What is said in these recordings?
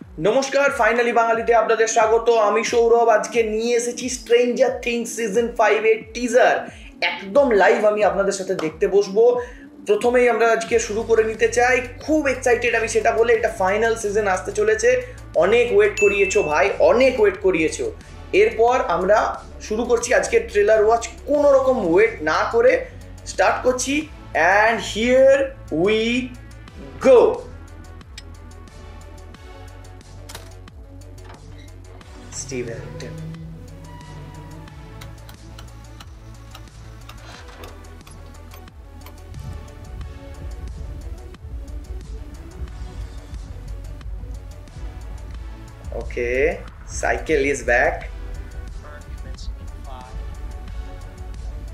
নমস্কার, ফাইনালি বাঙালিতে আপনাদের স্বাগত। আমি সৌরভ। আজকে নিয়ে এসেছি স্ট্রেঞ্জার থিংস সিজন 5 এর টিজার। একদম লাইভ আমি আপনাদের সাথে দেখতে বসবো। প্রথমেই আমরা আজকে শুরু করে নিতে চাই, খুব এক্সাইটেড আমি সেটা বলে। এটা ফাইনাল সিজন আসতে চলেছে। অনেক ওয়েট করিয়েছো ভাই, অনেক ওয়েট করিয়েছো। এরপর আমরা শুরু করছি আজকে ট্রেলার ওয়াচ। কোনো রকম ওয়েট না করে স্টার্ট করছি। And here we go. Steve Harrington. Okay, Cycle is back.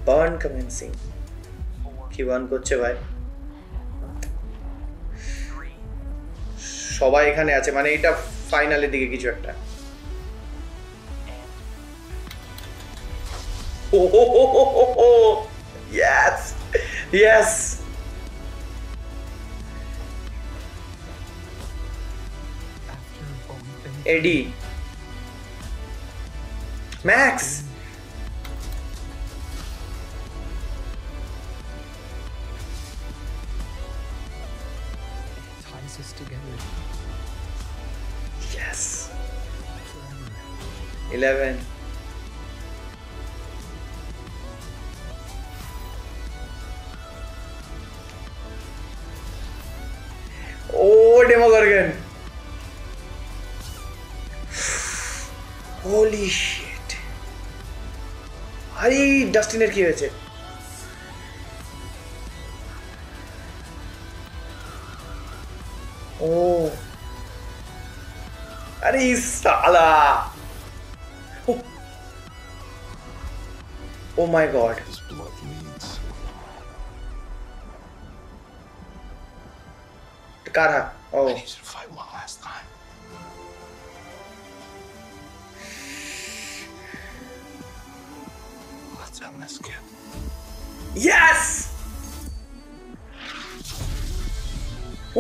Burn commencing. কি বার্ন করছে ভাই? সবাই এখানে আছে, মানে এটা ফাইনালের দিকে কিছু একটা। Oh, yes, yes. Eddie, Max. Ties us together. Yes. Forever. 11. Oh, Demogorgon. Holy shit. আরে ডাস্টিনের কি হয়েছে? ও আরে সালা। Oh my god. His blood leads. কার হাত? ও I need you to fight one last time. Let's end this, kid. Yes!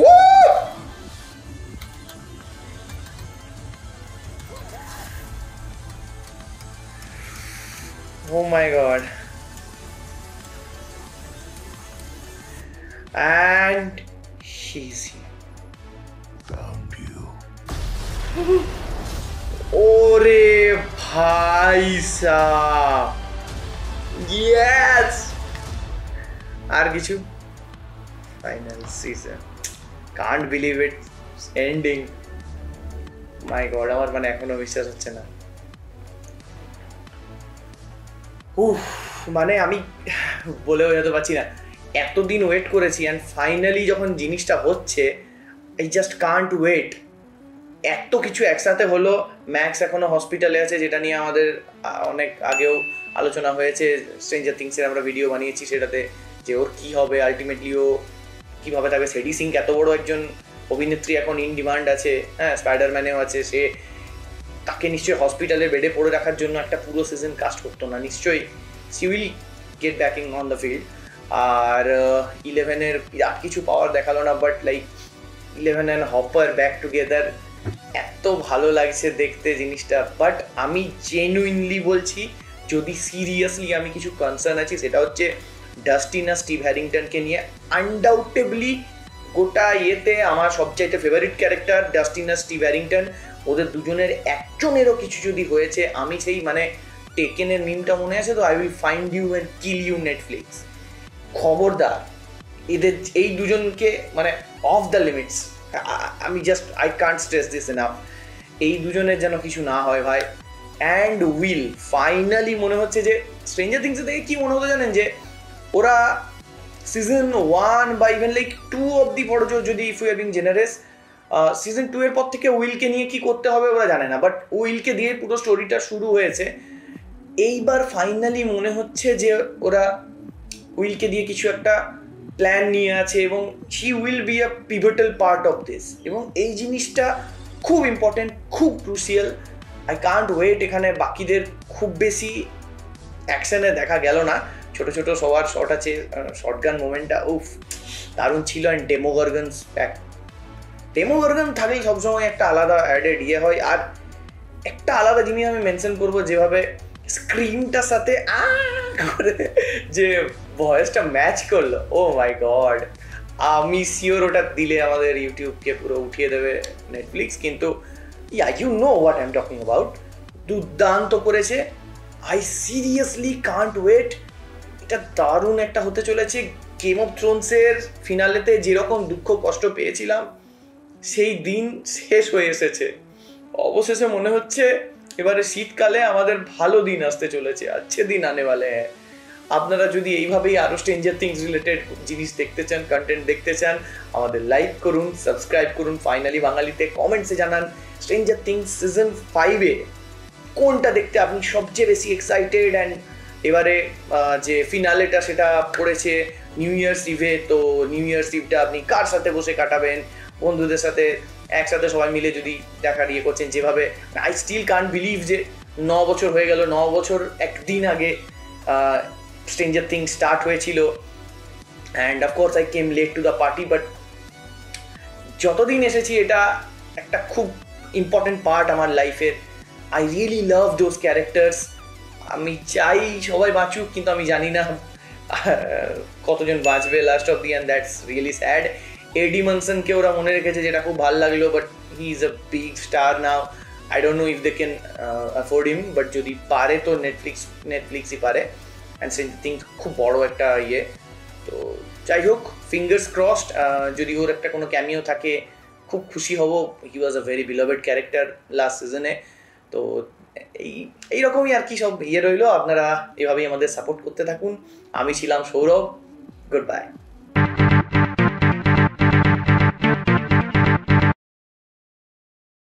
Woo! Oh my god. And he's here. Found you. ওরে ভাই sub, yes. আর কিছু? Final season, can't believe it ending. My god, আমার মানে এখনো বিশ্বাস হচ্ছে না। উফ, মানে আমি বলে বোঝাতে পারছি না। এতদিন ওয়েট করেছি অ্যান্ড ফাইনালি যখন জিনিসটা হচ্ছে, আই জাস্ট কান্ট ওয়েট। এত কিছু একসাথে হলো। ম্যাক্স এখনো হসপিটালে আছে, যেটা নিয়ে আমাদের অনেক আগেও আলোচনা হয়েছে। স্ট্রেঞ্জার থিংসের আমরা ভিডিও বানিয়েছি সেটাতে, যে ওর কী হবে আলটিমেটলি, ও কীভাবে থাকবে। সেডি সিঙ্ক এত বড় একজন অভিনেত্রী এখন ইন ডিমান্ড আছে, হ্যাঁ, স্পাইডারম্যানেও আছে। সে তাকে নিশ্চয়ই হসপিটালের বেডে পড়ে রাখার জন্য একটা পুরো সিজন কাস্ট করতো না। নিশ্চয়ই she will get backing on the field. আর 11-এর বিরাট কিছু পাওয়ার দেখালো না, but like 11 and Hopper back together, এত ভালো লাগছে দেখতে জিনিসটা। বাট আমি জেনুইনলি বলছি, যদি সিরিয়াসলি আমি কিছু কনসার্ন আছি, সেটা হচ্ছে ডাস্টিন আর স্টিভ হ্যারিংটনকে নিয়ে। আনডাউটেবলি গোটা ইয়েতে আমার সবচাইতে ফেভারিট ক্যারেক্টার ডাস্টিন আর স্টিভ হ্যারিংটন। ওদের দুজনের একজনেরও কিছু যদি হয়েছে, আমি সেই মানে টেকেনের মিমটা মনে আছে তো, I will find you and kill you Netflix. খবরদার, এদের এই দুজনকে মানে অফ দ্য লিমিটস। আমি just I can't stress this enough. এই দুজনের যেন কিছু না হয় ভাই। অ্যান্ড উইল ফাইনালি মনে হচ্ছে যে স্ট্রেঞ্জার থিংসে থেকে কী মনে হতো জানেন, যে ওরা সিজন 1 বা ইভেন লাইক 2 অব্দি পড়ো, যদি if you are being generous, season 2 এর পর থেকে উইলকে নিয়ে কি করতে হবে ওরা জানে না, বাট উইলকে দিয়ে পুরো স্টোরিটা শুরু হয়েছে। এইবার ফাইনালি মনে হচ্ছে যে ওরা উইলকে দিয়ে কিছু একটা প্ল্যান নিয়ে আছে, এবং she will be a pivotal part of this. এবং এই জিনিসটা খুব ইম্পর্টেন্ট, খুব ক্রুশিয়াল। I can't wait. এখানে বাকিদের খুব বেশি অ্যাকশনে দেখা গেল না, ছোট ছোট সবার শট আছে। শটগান মোমেন্টটা উফ দারুণ ছিল। অ্যান্ড ডেমোগর্গনস প্যাক ডেমোগর্গন থাকলেই সবসময় একটা আলাদা অ্যাডেড ইয়ে হয়। আর একটা আলাদা জিনিস আমি মেনশন করবো, যেভাবে স্ক্রিনটার সাথে করে যে ভয়েসটা ম্যাচ করলো, ও মাই গড। আমি শিওর ওটা দিলে আমাদের ইউটিউবকে পুরো উঠিয়ে দেবে নেটফ্লিক্স, কিন্তু yeah you know what I am talking about. দুর্দান্ত করেছে। I seriously can't wait. এটা দারুণ একটা হতে চলেছে। গেম অফ থ্রোনসের ফিনালেতে যেরকম দুঃখ কষ্ট পেয়েছিলাম, সেই দিন শেষ হয়ে এসেছে। অবশেষে মনে হচ্ছে এবারে শীতকালে আমাদের ভালো দিন আসতে চলেছে, আচ্ছে দিন আনে वाले हैं। আপনারা যদি এইভাবেই আরো স্ট্রেঞ্জার থিংস রিলেটেড জিনিস দেখতে চান, কন্টেন্ট দেখতে চান, আমাদের লাইক করুন, সাবস্ক্রাইব করুন। ফাইনালি বাঙালিতে কমেন্টসে জানান স্ট্রেঞ্জার থিংস সিজন 5-এ কোনটা দেখতে আপনি সবচেয়ে বেশি এক্সাইটেড। অ্যান্ড এবারে যে ফিনালেটা সেটা পড়েছে নিউ ইয়ার্স ইভে, তো নিউ ইয়ার্স ইভটা আপনি কার সাথে বসে কাটাবেন? বন্ধুদের সাথে একসাথে সবাই মিলে যদি দেখার ইয়ে করছেন, যেভাবে আই স্টিল কান্ট বিলিভ যে 9 বছর হয়ে গেল, 9 বছর একদিন আগে স্ট্রেঞ্জার থিংস স্টার্ট হয়েছিল। And of course I came late to the party, but যতদিন এসেছি এটা একটা খুব ইম্পর্টেন্ট পার্ট আমার লাইফের। I really love those characters. আমি চাই সবাই বাঁচুক, কিন্তু আমি জানি না কতজন বাঁচবে last of the, and that's really sad. Eddie মনসনকে ওরা মনে রেখেছে, যেটা খুব ভালো লাগলো, but he is a big star now. I don't know if they can afford him, but যদি পারে তো নেটফ্লিক্সই পারে। অ্যান্ড সেই থিঙ্ক খুব বড় একটা ইয়ে। তো যাই হোক, ফিঙ্গার্স ক্রসড। যদি ওর একটা কোনো ক্যামিও থাকে খুব খুশি হব। He was a very beloved character last সিজনে। তো এইরকমই আর কি সব ইয়ে রইলো। আপনারা এভাবেই আমাদের সাপোর্ট করতে থাকুন। আমি ছিলাম সৌরভ। Good bye.